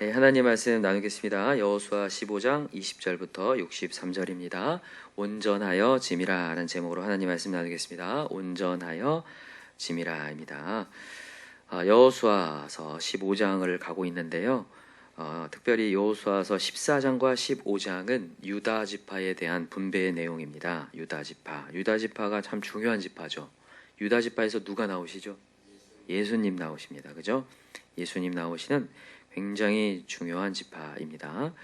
네, 하나님 말씀 나누겠습니다. 여호수아 15장 20절부터 63절입니다. 온전하여 짐이라 라는 제목으로 하나님 말씀 나누겠습니다. 온전하여 짐이라입니다. 여호수아서 15장을 가고 있는데요. 특별히 여호수아서 14장과 15장은 유다 지파에 대한 분배의 내용입니다. 유다 지파가 참 중요한 지파죠. 유다 지파에서 누가 나오시죠? 예수님 나오십니다. 그죠? 예수님 나오시는 굉장히 중요한 지파입니다.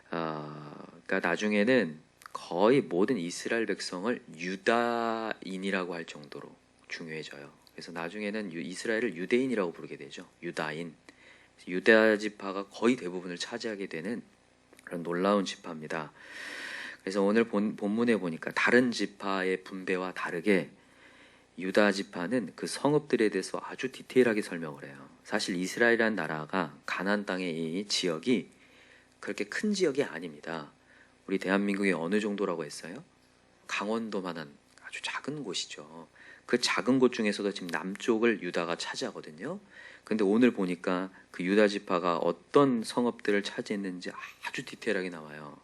그러니까 나중에는 거의 모든 이스라엘 백성을 유다인이라고 할 정도로 중요해져요. 그래서 나중에는 이스라엘을 유대인이라고 부르게 되죠. 유다인. 유다 지파가 거의 대부분을 차지하게 되는 그런 놀라운 지파입니다. 그래서 오늘 본문에 보니까 다른 지파의 분배와 다르게 유다 지파는 그 성읍들에 대해서 아주 디테일하게 설명을 해요. 사실 이스라엘이라는 나라가 가나안 땅의 이 지역이 그렇게 큰 지역이 아닙니다. 우리 대한민국이 어느 정도라고 했어요? 강원도만한 아주 작은 곳이죠. 그 작은 곳 중에서도 지금 남쪽을 유다가 차지하거든요. 근데 오늘 보니까 그 유다 지파가 어떤 성읍들을 차지했는지 아주 디테일하게 나와요.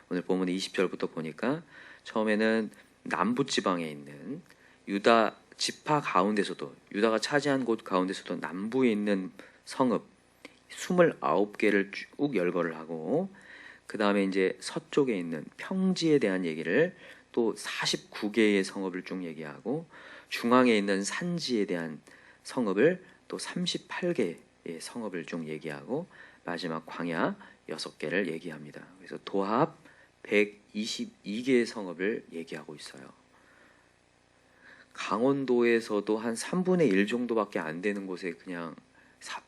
오늘 본문 20절부터 보니까 처음에는 남부 지방에 있는 유다 지파 가운데서도 유다가 차지한 곳 가운데서도 남부에 있는 성읍 29개를 쭉 열거를 하고 그 다음에 이제 서쪽에 있는 평지에 대한 얘기를 또 49개의 성읍을 쭉 얘기하고 중앙에 있는 산지에 대한 성읍을 또 38개의 성읍을 쭉 얘기하고 마지막 광야 6개를 얘기합니다. 그래서 도합 122개의 성읍을 얘기하고 있어요. 강원도에서도 한 3분의 1 정도밖에 안 되는 곳에 그냥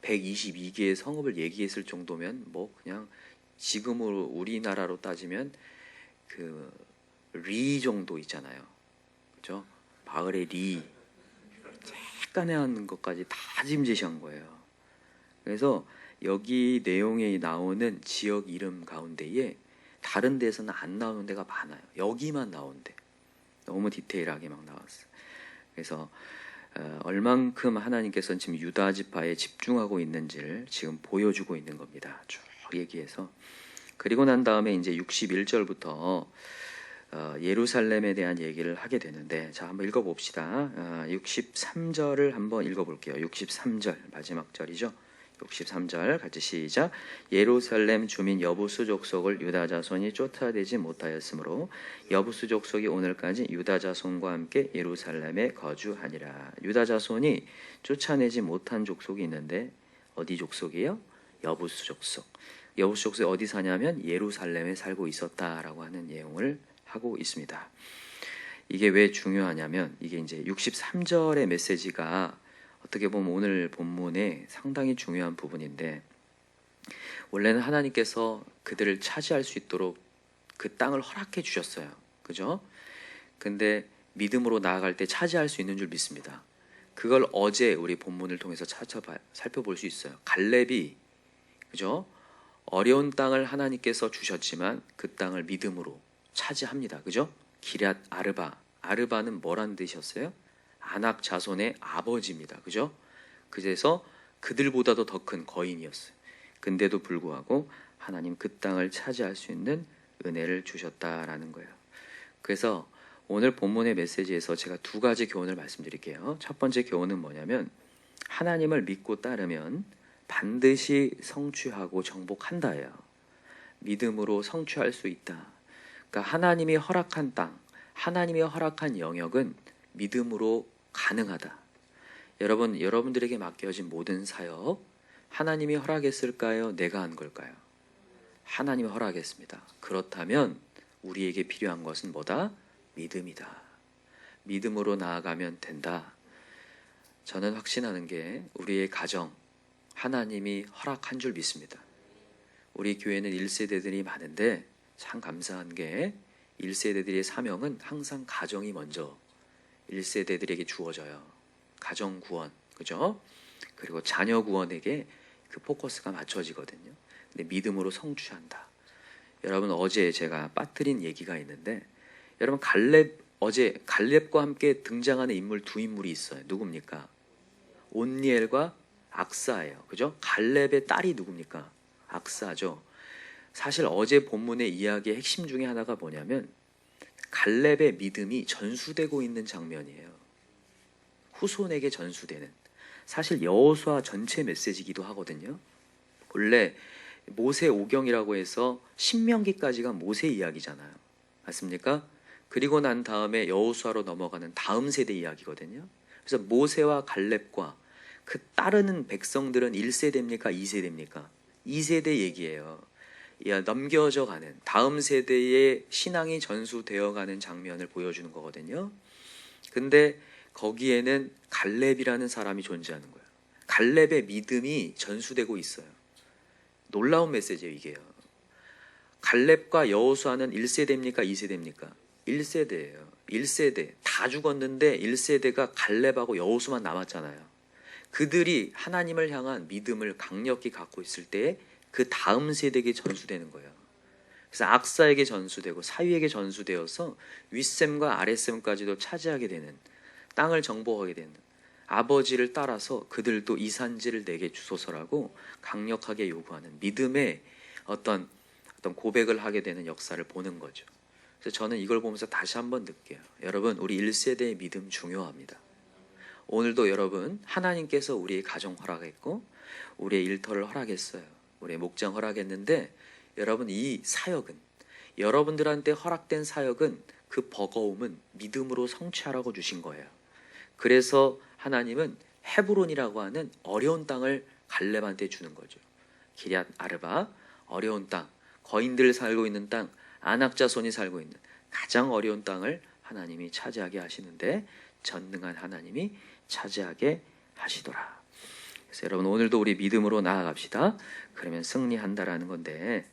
122개의 성읍을 얘기했을 정도면 뭐 그냥 지금으로 우리나라로 따지면 그 리 정도 있잖아요. 그죠? 마을의 리 약간에 하는 것까지 다 짐짓한 거예요. 그래서 여기 내용에 나오는 지역 이름 가운데에 다른 데서는 안 나오는 데가 많아요. 여기만 나온대. 너무 디테일하게 막 나왔어요. 그래서 얼만큼 하나님께서는 지금 유다 지파에 집중하고 있는지를 지금 보여주고 있는 겁니다. 쭉 얘기해서 그리고 난 다음에 이제 61절부터 예루살렘에 대한 얘기를 하게 되는데 자 한번 읽어봅시다. 63절을 한번 읽어볼게요. 63절 마지막 절이죠. 63절 같이 시작. 예루살렘 주민 여부수 족속을 유다 자손이 쫓아내지 못하였으므로 여부수 족속이 오늘까지 유다 자손과 함께 예루살렘에 거주하니라. 유다 자손이 쫓아내지 못한 족속이 있는데 어디 족속이에요? 여부수 족속. 여부수 족속이 어디 사냐면 예루살렘에 살고 있었다라고 하는 내용을 하고 있습니다. 이게 왜 중요하냐면 이게 이제 63절의 메시지가 어떻게 보면 오늘 본문에 상당히 중요한 부분인데 원래는 하나님께서 그들을 차지할 수 있도록 그 땅을 허락해 주셨어요. 그죠? 근데 믿음으로 나아갈 때 차지할 수 있는 줄 믿습니다. 그걸 어제 우리 본문을 통해서 살펴볼 수 있어요. 갈렙이 그죠? 어려운 땅을 하나님께서 주셨지만 그 땅을 믿음으로 차지합니다. 그죠? 기럇 아르바. 아르바는 뭐라는 뜻이었어요? 아낙 자손의 아버지입니다. 그죠? 그래서 그들보다도 더 큰 거인이었어요. 근데도 불구하고 하나님 그 땅을 차지할 수 있는 은혜를 주셨다라는 거예요. 그래서 오늘 본문의 메시지에서 제가 두 가지 교훈을 말씀드릴게요. 첫 번째 교훈은 뭐냐면 하나님을 믿고 따르면 반드시 성취하고 정복한다예요. 믿음으로 성취할 수 있다. 그러니까 하나님이 허락한 땅, 하나님이 허락한 영역은 믿음으로 가능하다. 여러분들에게 맡겨진 모든 사역 하나님이 허락했을까요? 내가 한 걸까요? 하나님이 허락했습니다. 그렇다면 우리에게 필요한 것은 뭐다? 믿음이다. 믿음으로 나아가면 된다. 저는 확신하는 게 우리의 가정 하나님이 허락한 줄 믿습니다. 우리 교회는 1세대들이 많은데 참 감사한 게 1세대들의 사명은 항상 가정이 먼저 1세대들에게 주어져요. 가정 구원, 그죠? 그리고 자녀 구원에게 그 포커스가 맞춰지거든요. 근데 믿음으로 성취한다. 여러분 어제 제가 빠뜨린 얘기가 있는데 여러분 어제 갈렙과 함께 등장하는 인물 두 인물이 있어요. 누굽니까? 온니엘과 악사예요. 그죠? 갈렙의 딸이 누굽니까? 악사죠. 사실 어제 본문의 이야기의 핵심 중에 하나가 뭐냐면 갈렙의 믿음이 전수되고 있는 장면이에요. 후손에게 전수되는, 사실 여호수아 전체 메시지이기도 하거든요. 원래 모세 오경이라고 해서 신명기까지가 모세 이야기잖아요. 맞습니까? 그리고 난 다음에 여호수아로 넘어가는 다음 세대 이야기거든요. 그래서 모세와 갈렙과 그 따르는 백성들은 1세대입니까? 2세대입니까? 2세대 얘기예요. 넘겨져 가는 다음 세대의 신앙이 전수되어 가는 장면을 보여주는 거거든요. 근데 거기에는 갈렙이라는 사람이 존재하는 거예요. 갈렙의 믿음이 전수되고 있어요. 놀라운 메시지예요, 이게요. 갈렙과 여호수아는 1세대입니까? 2세대입니까? 1세대예요. 1세대. 다 죽었는데 1세대가 갈렙하고 여호수아만 남았잖아요. 그들이 하나님을 향한 믿음을 강력히 갖고 있을 때 그 다음 세대에게 전수되는 거예요. 그래서 악사에게 전수되고 사위에게 전수되어서 윗셈과 아랫셈까지도 차지하게 되는, 땅을 정복하게 되는, 아버지를 따라서 그들도 이 산지를 내게 주소서라고 강력하게 요구하는 믿음의 어떤 고백을 하게 되는 역사를 보는 거죠. 그래서 저는 이걸 보면서 다시 한번 느껴요. 여러분, 우리 1세대의 믿음 중요합니다. 오늘도 여러분, 하나님께서 우리의 가정 허락했고 우리의 일터를 허락했어요. 우리의 목장 허락했는데, 여러분, 이 사역은, 여러분들한테 허락된 사역은, 그 버거움은 믿음으로 성취하라고 주신 거예요. 그래서 하나님은 헤브론이라고 하는 어려운 땅을 갈렙한테 주는 거죠. 기럇 아르바, 어려운 땅, 거인들 살고 있는 땅, 안악자손이 살고 있는 가장 어려운 땅을 하나님이 차지하게 하시는데, 전능한 하나님이 차지하게 하시더라. 그래서 여러분, 오늘도 우리 믿음으로 나아갑시다. 그러면 승리한다라는 건데,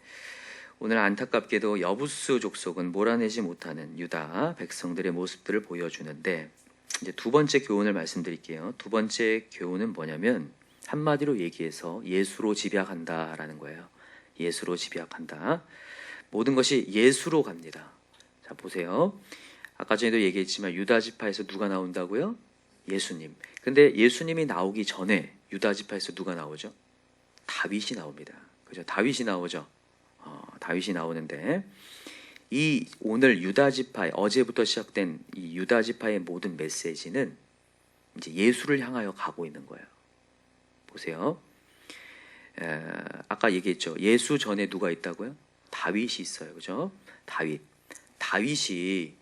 오늘 안타깝게도 여부수 족속은 몰아내지 못하는 유다 백성들의 모습들을 보여주는데, 이제 두 번째 교훈을 말씀드릴게요. 두 번째 교훈은 뭐냐면, 한마디로 얘기해서 예수로 집약한다라는 거예요. 예수로 집약한다. 모든 것이 예수로 갑니다. 자, 보세요. 아까 전에도 얘기했지만 유다 지파에서 누가 나온다고요? 예수님. 근데 예수님이 나오기 전에 유다 지파에서 누가 나오죠? 다윗이 나옵니다. 그죠? 다윗이 나오죠. 다윗이 나오는데, 이 오늘 유다 지파의, 어제부터 시작된 이 유다 지파의 모든 메시지는 이제 예수를 향하여 가고 있는 거예요. 보세요. 아까 얘기했죠. 예수 전에 누가 있다고요? 다윗이 있어요. 그죠? 다윗이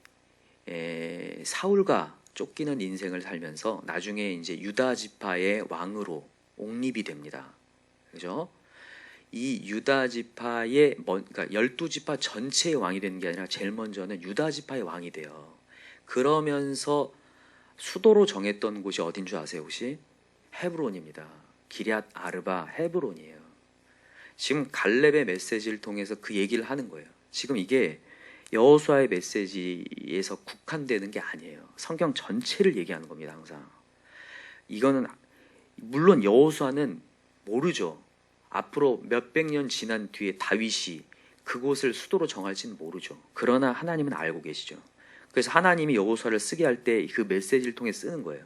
사울과 쫓기는 인생을 살면서 나중에 이제 유다 지파의 왕으로 옹립이 됩니다. 그죠? 이 유다 지파의, 그러니까 12지파 전체의 왕이 되는 게 아니라 제일 먼저는 유다 지파의 왕이 돼요. 그러면서 수도로 정했던 곳이 어딘 줄 아세요, 혹시? 헤브론입니다. 기럇 아르바 헤브론이에요. 지금 갈렙의 메시지를 통해서 그 얘기를 하는 거예요. 지금 이게 여호수아의 메시지에서 국한되는 게 아니에요. 성경 전체를 얘기하는 겁니다, 항상. 이거는 물론 여호수아는 모르죠. 앞으로 몇백 년 지난 뒤에 다윗이 그곳을 수도로 정할지는 모르죠. 그러나 하나님은 알고 계시죠. 그래서 하나님이 여호수아를 쓰게 할 때 그 메시지를 통해 쓰는 거예요.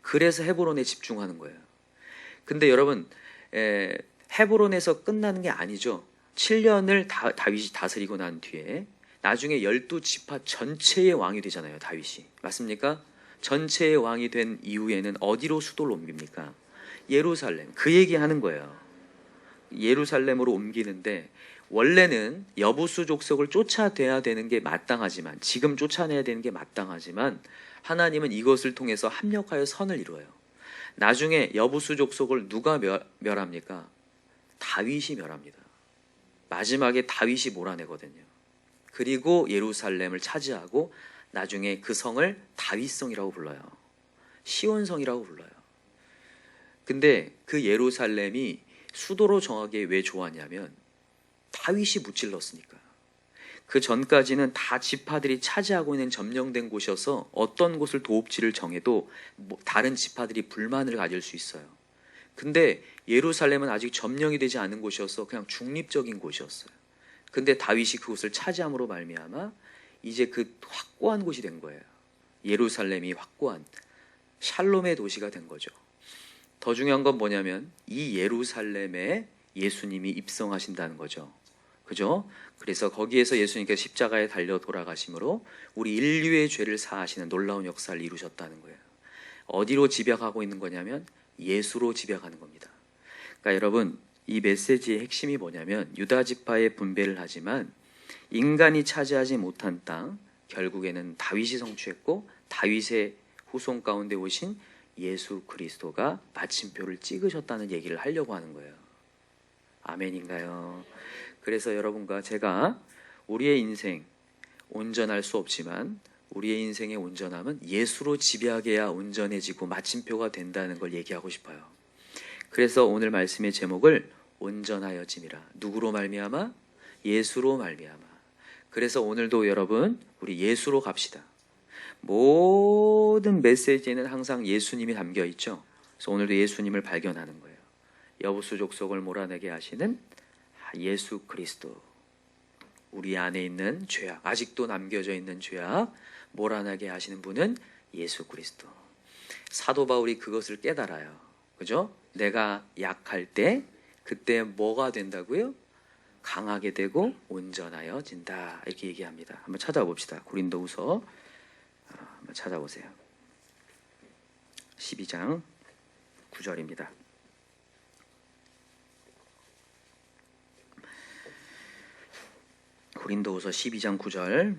그래서 헤브론에 집중하는 거예요. 근데 여러분, 헤브론에서 끝나는 게 아니죠. 7년을 다윗이 다스리고 난 뒤에 나중에 12지파 전체의 왕이 되잖아요, 다윗이. 맞습니까? 전체의 왕이 된 이후에는 어디로 수도를 옮깁니까? 예루살렘. 그 얘기하는 거예요. 예루살렘으로 옮기는데, 원래는 여부수 족속을 쫓아내야 되는 게 마땅하지만, 지금 쫓아내야 되는 게 마땅하지만, 하나님은 이것을 통해서 합력하여 선을 이루어요. 나중에 여부수 족속을 누가 멸합니까? 다윗이 멸합니다. 마지막에 다윗이 몰아내거든요. 그리고 예루살렘을 차지하고 나중에 그 성을 다윗성이라고 불러요. 시온성이라고 불러요. 근데 그 예루살렘이 수도로 정하기에 왜 좋았냐면 다윗이 무찔렀으니까. 그 전까지는 다 지파들이 차지하고 있는 점령된 곳이어서 어떤 곳을 도읍지를 정해도 다른 지파들이 불만을 가질 수 있어요. 근데 예루살렘은 아직 점령이 되지 않은 곳이어서 그냥 중립적인 곳이었어요. 근데 다윗이 그곳을 차지함으로 말미암아 이제 그 확고한 곳이 된 거예요. 예루살렘이 확고한 샬롬의 도시가 된 거죠. 더 중요한 건 뭐냐면 이 예루살렘에 예수님이 입성하신다는 거죠. 그죠? 그래서 거기에서 예수님께서 십자가에 달려 돌아가심으로 우리 인류의 죄를 사하시는 놀라운 역사를 이루셨다는 거예요. 어디로 집약하고 있는 거냐면 예수로 집약하는 겁니다. 그러니까 여러분, 이 메시지의 핵심이 뭐냐면 유다 지파의 분배를 하지만 인간이 차지하지 못한 땅, 결국에는 다윗이 성취했고 다윗의 후손 가운데 오신 예수 그리스도가 마침표를 찍으셨다는 얘기를 하려고 하는 거예요. 아멘인가요? 그래서 여러분과 제가 우리의 인생 온전할 수 없지만 우리의 인생의 온전함은 예수로 지배하게야 온전해지고 마침표가 된다는 걸 얘기하고 싶어요. 그래서 오늘 말씀의 제목을 온전하여짐이라. 누구로 말미암아? 예수로 말미암아. 그래서 오늘도 여러분 우리 예수로 갑시다. 모든 메시지에는 항상 예수님이 담겨 있죠. 그래서 오늘도 예수님을 발견하는 거예요. 여부수 족속을 몰아내게 하시는 예수 그리스도. 우리 안에 있는 죄악, 아직도 남겨져 있는 죄악 몰아내게 하시는 분은 예수 그리스도. 사도 바울이 그것을 깨달아요. 그죠? 내가 약할 때 그때 뭐가 된다고요? 강하게 되고 온전하여진다. 이렇게 얘기합니다. 한번 찾아봅시다. 고린도후서 한번 찾아보세요. 12장 9절입니다. 고린도후서 12장 9절.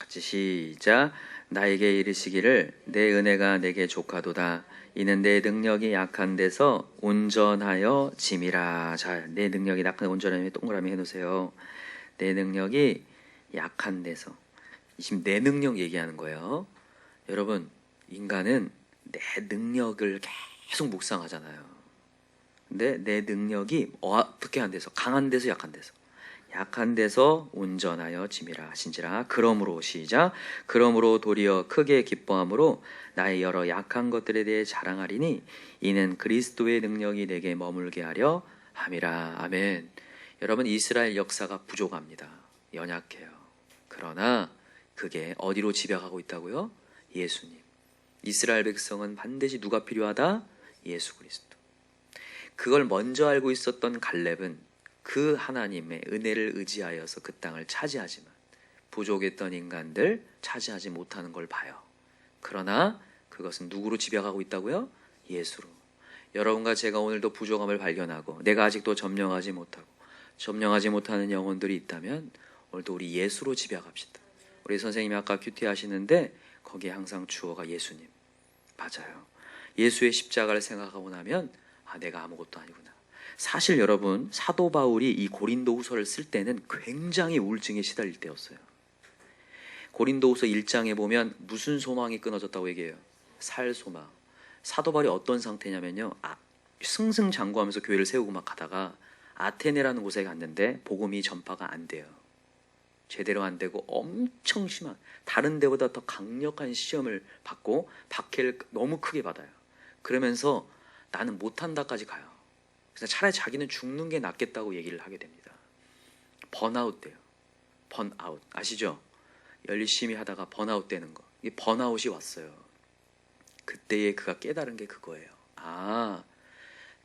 같이 시작. 나에게 이르시기를 내 은혜가 내게 족하도다. 이는 내 능력이 약한 데서 온전하여 짐이라. 자, 내 능력이 약한 온전하면 동그라미 해놓으세요. 내 능력이 약한 데서. 지금 내 능력 얘기하는 거예요. 여러분, 인간은 내 능력을 계속 묵상하잖아요. 근데 내 능력이 어떻게 한 데서? 강한 데서 약한 데서. 약한 데서 온전하여 짐이라 하신지라. 그러므로 시작. 그러므로 도리어 크게 기뻐함으로 나의 여러 약한 것들에 대해 자랑하리니 이는 그리스도의 능력이 내게 머물게 하려 함이라. 아멘. 여러분, 이스라엘 역사가 부족합니다. 연약해요. 그러나 그게 어디로 집약하고 있다고요? 예수님. 이스라엘 백성은 반드시 누가 필요하다? 예수 그리스도. 그걸 먼저 알고 있었던 갈렙은 그 하나님의 은혜를 의지하여서 그 땅을 차지하지만 부족했던 인간들 차지하지 못하는 걸 봐요. 그러나 그것은 누구로 집약하고 있다고요? 예수로. 여러분과 제가 오늘도 부족함을 발견하고 내가 아직도 점령하지 못하는 영혼들이 있다면 오늘도 우리 예수로 집약합시다. 우리 선생님이 아까 큐티 하시는데 거기에 항상 주어가 예수님. 맞아요. 예수의 십자가를 생각하고 나면 내가 아무것도 아니구나. 사실 여러분, 사도 바울이 이 고린도후서를 쓸 때는 굉장히 우울증에 시달릴 때였어요. 고린도후서 1장에 보면 무슨 소망이 끊어졌다고 얘기해요? 살 소망. 사도 바울이 어떤 상태냐면요, 승승장구하면서 교회를 세우고 막 가다가 아테네라는 곳에 갔는데 복음이 전파가 안 돼요. 제대로 안 되고 엄청 심한, 다른 데보다 더 강력한 시험을 받고 박해를 너무 크게 받아요. 그러면서 나는 못한다까지 가요. 그래서 차라리 자기는 죽는 게 낫겠다고 얘기를 하게 됩니다. 번아웃 돼요. 번아웃. 아시죠? 열심히 하다가 번아웃 되는 거. 이 번아웃이 왔어요. 그때에 그가 깨달은 게 그거예요.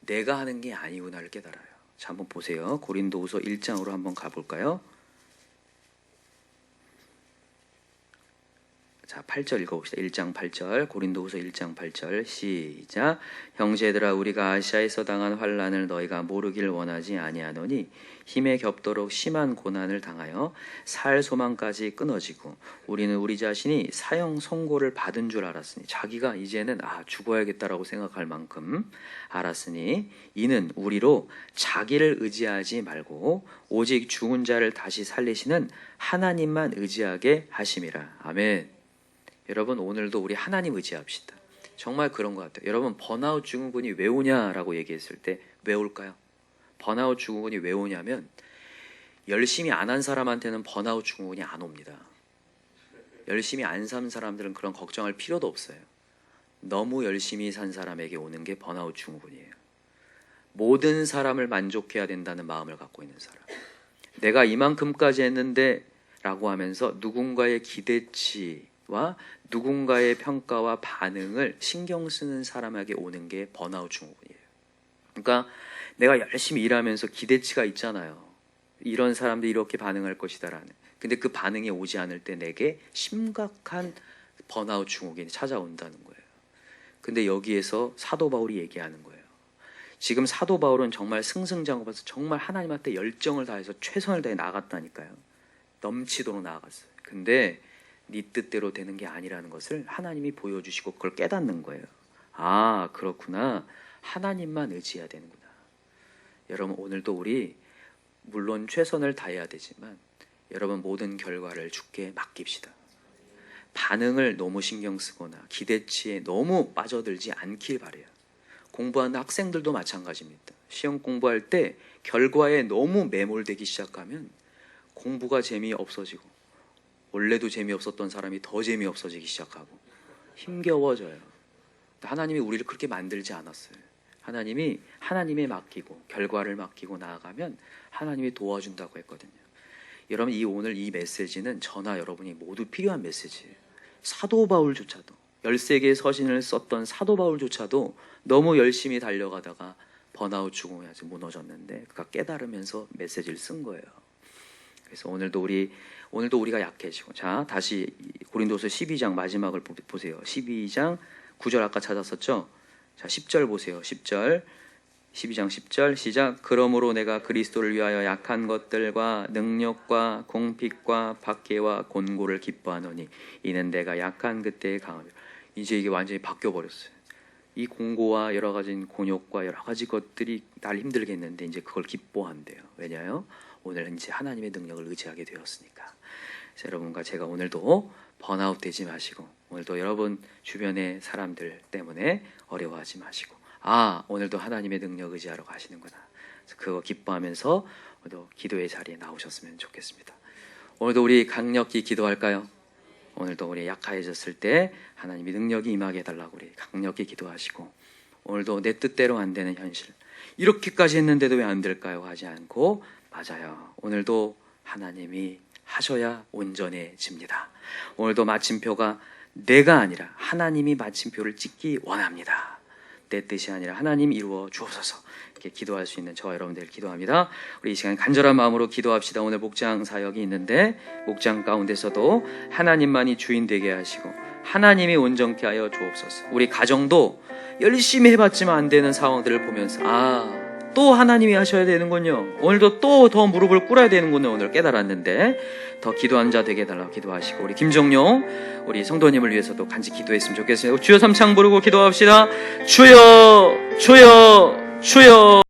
내가 하는 게 아니구나를 깨달아요. 자, 한번 보세요. 고린도후서 1장으로 한번 가볼까요? 자, 8절 읽어봅시다. 1장 8절, 고린도후서 1장 8절 시작. 형제들아, 우리가 아시아에서 당한 환난을 너희가 모르길 원하지 아니하노니 힘에 겹도록 심한 고난을 당하여 살 소망까지 끊어지고 우리는 우리 자신이 사형 선고를 받은 줄 알았으니, 자기가 이제는 죽어야겠다라고 생각할 만큼 알았으니 이는 우리로 자기를 의지하지 말고 오직 죽은 자를 다시 살리시는 하나님만 의지하게 하심이라. 아멘. 여러분, 오늘도 우리 하나님 의지합시다. 정말 그런 것 같아요. 여러분, 번아웃 증후군이 왜 오냐라고 얘기했을 때 왜 올까요? 번아웃 증후군이 왜 오냐면 열심히 안 한 사람한테는 번아웃 증후군이 안 옵니다. 열심히 안 산 사람들은 그런 걱정할 필요도 없어요. 너무 열심히 산 사람에게 오는 게 번아웃 증후군이에요. 모든 사람을 만족해야 된다는 마음을 갖고 있는 사람. 내가 이만큼까지 했는데 라고 하면서 누군가의 기대치, 것과 누군가의 평가와 반응을 신경 쓰는 사람에게 오는 게 번아웃 증후군이에요. 그러니까 내가 열심히 일하면서 기대치가 있잖아요. 이런 사람들이 이렇게 반응할 것이다라는. 근데 그 반응이 오지 않을 때 내게 심각한 번아웃 증후군이 찾아온다는 거예요. 근데 여기에서 사도 바울이 얘기하는 거예요. 지금 사도 바울은 정말 승승장구해서 정말 하나님한테 열정을 다해서 최선을 다해 나아갔다니까요. 넘치도록 나아갔어요. 근데 네 뜻대로 되는 게 아니라는 것을 하나님이 보여주시고 그걸 깨닫는 거예요. 아, 그렇구나. 하나님만 의지해야 되는구나. 여러분, 오늘도 우리 물론 최선을 다해야 되지만 여러분 모든 결과를 주께 맡깁시다. 반응을 너무 신경 쓰거나 기대치에 너무 빠져들지 않길 바래요. 공부하는 학생들도 마찬가지입니다. 시험 공부할 때 결과에 너무 매몰되기 시작하면 공부가 재미없어지고 원래도 재미없었던 사람이 더 재미없어지기 시작하고 힘겨워져요. 하나님이 우리를 그렇게 만들지 않았어요. 하나님이 하나님에 맡기고 결과를 맡기고 나아가면 하나님이 도와준다고 했거든요. 여러분, 오늘 이 메시지는 저나 여러분이 모두 필요한 메시지예요. 사도 바울조차도 13개의 서신을 썼던 사도 바울조차도 너무 열심히 달려가다가 번아웃 죽음에 아주 무너졌는데 그가 깨달으면서 메시지를 쓴 거예요. 그래서 오늘도 우리가 약해지고, 자, 다시 고린도서 12장 마지막을 보세요. 12장 9절 아까 찾았었죠? 자, 10절 보세요. 10절. 12장 10절 시작. 그러므로 내가 그리스도를 위하여 약한 것들과 능력과 공핍과 박해와 곤고를 기뻐하노니 이는 내가 약한 그때의 강함이라. 이제 이게 완전히 바뀌어 버렸어요. 이 공고와 여러 가지 곤욕과 여러 가지 것들이 날 힘들게 했는데 이제 그걸 기뻐한대요. 왜냐요? 오늘 이제 하나님의 능력을 의지하게 되었으니까. 그래서 여러분과 제가 오늘도 번아웃 되지 마시고, 오늘도 여러분 주변의 사람들 때문에 어려워하지 마시고, 아, 오늘도 하나님의 능력 의지하러 가시는구나. 그래서 그거 기뻐하면서 오늘도 기도의 자리에 나오셨으면 좋겠습니다. 오늘도 우리 강력히 기도할까요? 오늘도 우리 약해졌을 때 하나님의 능력이 임하게 해달라고 우리 강력히 기도하시고, 오늘도 내 뜻대로 안 되는 현실, 이렇게까지 했는데도 왜 안 될까요? 하지 않고, 맞아요, 오늘도 하나님이 하셔야 온전해집니다. 오늘도 마침표가 내가 아니라 하나님이 마침표를 찍기 원합니다. 내 뜻이 아니라 하나님 이루어 주옵소서. 이렇게 기도할 수 있는 저와 여러분들 기도합니다. 우리 이 시간 간절한 마음으로 기도합시다. 오늘 목장 사역이 있는데 목장 가운데서도 하나님만이 주인 되게 하시고 하나님이 온전케 하여 주옵소서. 우리 가정도 열심히 해봤지만 안 되는 상황들을 보면서 또 하나님이 하셔야 되는군요. 오늘도 또 더 무릎을 꿇어야 되는군요. 오늘 깨달았는데 더 기도한 자 되게 해달라고 기도하시고, 우리 김정용 우리 성도님을 위해서도 간절히 기도했으면 좋겠어요. 주여 삼창 부르고 기도합시다. 주여 주여 주여.